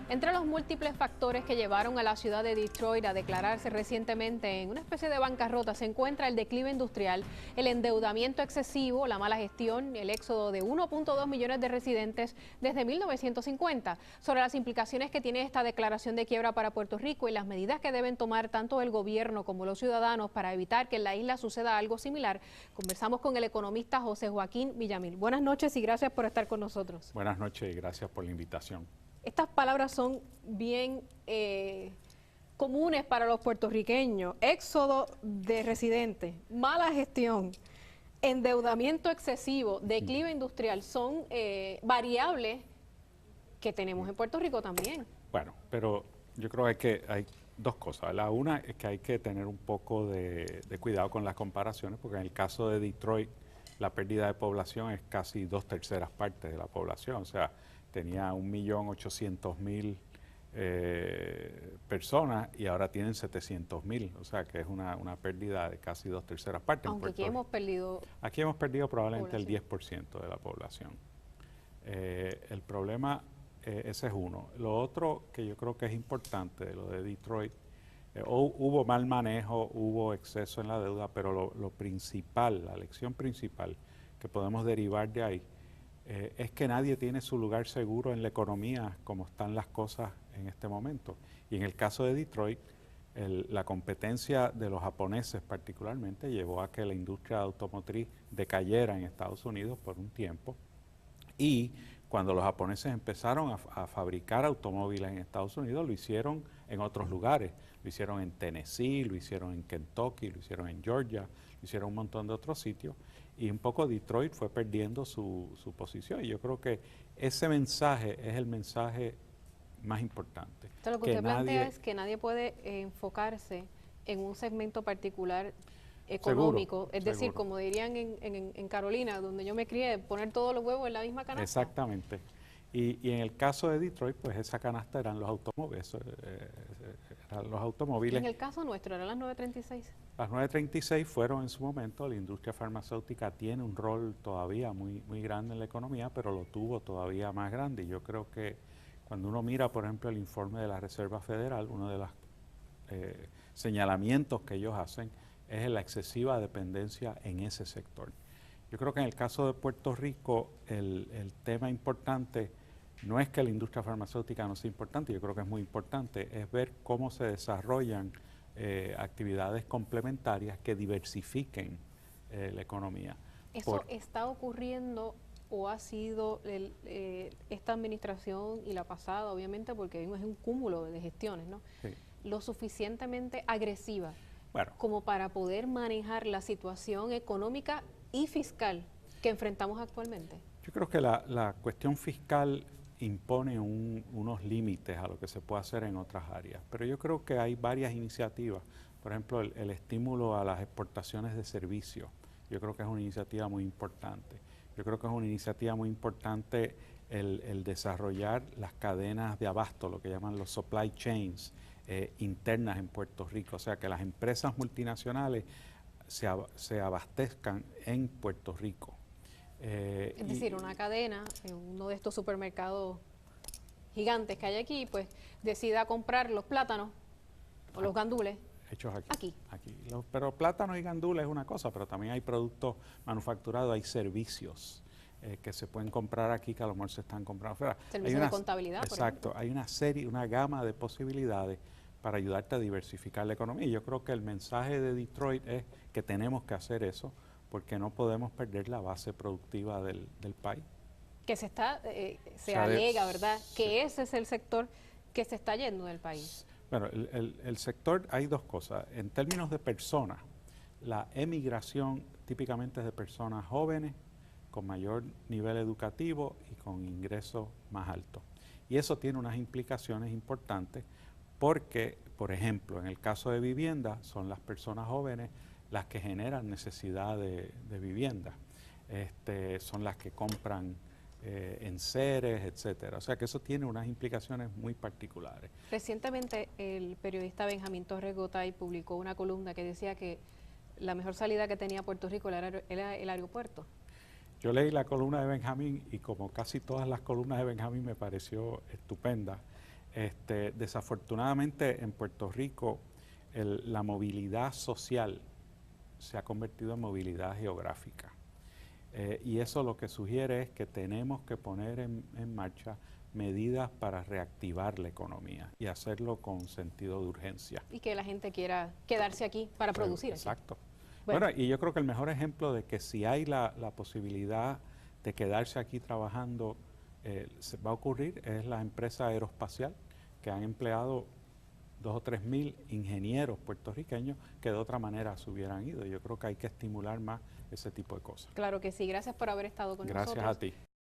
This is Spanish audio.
Entre los múltiples factores que llevaron a la ciudad de Detroit a declararse recientemente en una especie de bancarrota se encuentra el declive industrial, el endeudamiento excesivo, la mala gestión, el éxodo de 1.2 millones de residentes desde 1950. Sobre las implicaciones que tiene esta declaración de quiebra para Puerto Rico y las medidas que deben tomar tanto el gobierno como los ciudadanos para evitar que en la isla suceda algo similar, conversamos con el economista José Joaquín Villamil. Buenas noches y gracias por estar con nosotros. Buenas noches y gracias por la invitación. Estas palabras son bien comunes para los puertorriqueños. Éxodo de residentes, mala gestión, endeudamiento excesivo, declive industrial, son variables que tenemos en Puerto Rico también. Bueno, pero yo creo que hay dos cosas. La una es que hay que tener un poco de cuidado con las comparaciones, porque en el caso de Detroit, la pérdida de población es casi 2/3 partes de la población, o sea, tenía 1.800.000 personas y ahora tienen 700.000, o sea que es una pérdida de casi 2/3 partes. Aunque aquí hemos perdido... Aquí hemos perdido probablemente el población. 10% de la población. El problema, ese es uno. Lo otro que yo creo que es importante de lo de Detroit, hubo mal manejo, hubo exceso en la deuda, pero lo principal, la lección principal que podemos derivar de ahí, es que nadie tiene su lugar seguro en la economía como están las cosas en este momento. Y en el caso de Detroit, la competencia de los japoneses particularmente llevó a que la industria automotriz decayera en Estados Unidos por un tiempo. Y cuando los japoneses empezaron a fabricar automóviles en Estados Unidos, lo hicieron en otros lugares. Lo hicieron en Tennessee, lo hicieron en Kentucky, lo hicieron en Georgia, lo hicieron en un montón de otros sitios. Y un poco Detroit fue perdiendo su posición. Y yo creo que ese mensaje es el mensaje más importante. Entonces, lo que usted plantea es que nadie puede enfocarse en un segmento particular económico, seguro, es decir, seguro. como dirían en Carolina, donde yo me crié, poner todos los huevos en la misma canasta. Exactamente. Y en el caso de Detroit, pues esa canasta eran los automóviles. En el caso nuestro, eran las 936. Las 936 fueron en su momento, la industria farmacéutica tiene un rol todavía muy grande en la economía, pero lo tuvo todavía más grande. Y yo creo que cuando uno mira, por ejemplo, el informe de la Reserva Federal, uno de los señalamientos que ellos hacen es la excesiva dependencia en ese sector. Yo creo que en el caso de Puerto Rico, el tema importante no es que la industria farmacéutica no sea importante, yo creo que es muy importante, es ver cómo se desarrollan actividades complementarias que diversifiquen la economía. ¿Eso está ocurriendo o ha sido esta administración y la pasada, obviamente, porque es un cúmulo de gestiones, ¿no? Sí. Lo suficientemente agresiva Bueno, como para poder manejar la situación económica y fiscal que enfrentamos actualmente? yo creo que la cuestión fiscal impone unos límites a lo que se puede hacer en otras áreas, pero yo creo que hay varias iniciativas, por ejemplo, el estímulo a las exportaciones de servicios, yo creo que es una iniciativa muy importante. Yo creo que es una iniciativa muy importante el desarrollar las cadenas de abasto, lo que llaman los supply chains internas en Puerto Rico, o sea, que las empresas multinacionales se abastezcan en Puerto Rico. Es decir, una cadena, uno de estos supermercados gigantes que hay aquí, pues decida comprar los plátanos o los gandules hechos aquí. Pero plátanos y gandules es una cosa, pero también hay productos manufacturados, hay servicios que se pueden comprar aquí que a lo mejor se están comprando afuera. Servicios de contabilidad, exacto, por hay una gama de posibilidades para ayudarte a diversificar la economía. Y yo creo que el mensaje de Detroit es que tenemos que hacer eso porque no podemos perder la base productiva del país. Que se alega, ¿verdad? Sí. Que ese es el sector que se está yendo del país. Bueno, el sector, hay dos cosas. En términos de personas, la emigración típicamente es de personas jóvenes, con mayor nivel educativo y con ingresos más altos. Y eso tiene unas implicaciones importantes porque, por ejemplo, en el caso de vivienda, son las personas jóvenes las que generan necesidad de vivienda. Son las que compran enseres, etcétera. O sea que eso tiene unas implicaciones muy particulares. Recientemente el periodista Benjamín Torres Gotay publicó una columna que decía que la mejor salida que tenía Puerto Rico era el aeropuerto. Yo leí la columna de Benjamín y como casi todas las columnas de Benjamín me pareció estupenda. Desafortunadamente en Puerto Rico la movilidad social se ha convertido en movilidad geográfica. Y eso lo que sugiere es que tenemos que poner en marcha medidas para reactivar la economía y hacerlo con sentido de urgencia. Y que la gente quiera quedarse aquí para producir. Exacto. Aquí. Bueno, Y yo creo que el mejor ejemplo de que si hay la posibilidad de quedarse aquí trabajando, se va a ocurrir, es la empresa aeroespacial, que han empleado 2.000 o 3.000 ingenieros puertorriqueños que de otra manera se hubieran ido. Yo creo que hay que estimular más ese tipo de cosas. Claro que sí. Gracias por haber estado con nosotros. Gracias a ti.